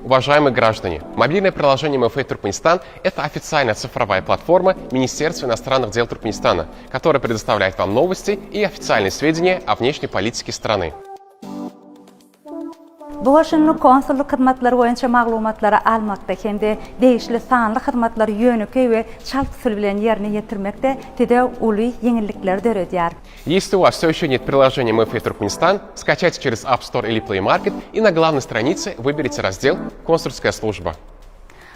Уважаемые граждане, мобильное приложение МФА Туркменистан – это официальная цифровая платформа Министерства иностранных дел Туркменистана, которая предоставляет вам новости и официальные сведения о внешней политике страны. Boşunlu konsulluk hizmetleri boyunca maglumatları almakta hem değişli sanlı hizmetleri yönükü ve şart usul bilen yerine getirmekte tede ulu yenilikler dörediyor. Если у вас все еще нет приложения МФА Туркменистан, скачайте через App Store или Play Market и на главной странице выберите раздел «Консульская служба».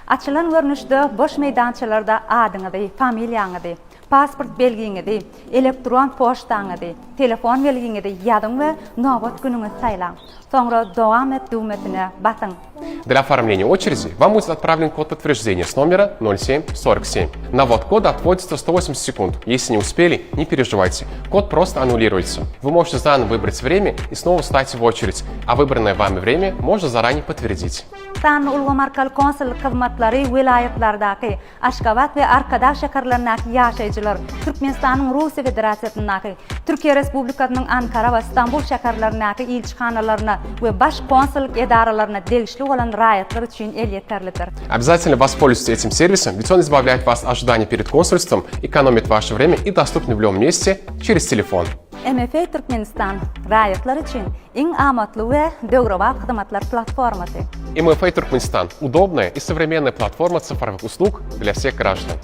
Açılan görünüşde boş meydançalarda adınızı, familyanızı, pasport belginizi, elektron poçtanızı, telefon belginizi yazın ve nöbet gününüzü saylan. Sonra devam et düğmesine basın. Для оформления очереди вам будет отправлен код подтверждения с номера 0747. На ввод кода отводится 180 секунд. Если не успели, не переживайте. Код просто аннулируется. Вы можете заново выбрать время и снова встать в очередь, а выбранное вами время можно заранее подтвердить. San Ulgu Markalı Konsulluk hizmetleri vilayetlerdeki Aşgabat ve arkadaş şehirlerindeki yaşayıcılar, Türkmenistan'ın Rusya Federasyası'ndaki, Türkiye Respublikası'nın Ankara ve İstanbul şehirlerindeki ilçikhanalarına ve baş konsulluk idaralarına değişli olan rayetler için el yeterlidir. Обязательно воспользуйтесь этим сервисом, ведь он избавляет вас от ожидания перед консульством, экономит ваше время и доступен в любом месте через телефон. MFA Turkmenistan rayetler için en amatlı ve dögrava hizmetler platforması. МФА Туркменистан – удобная и современная платформа цифровых услуг для всех граждан.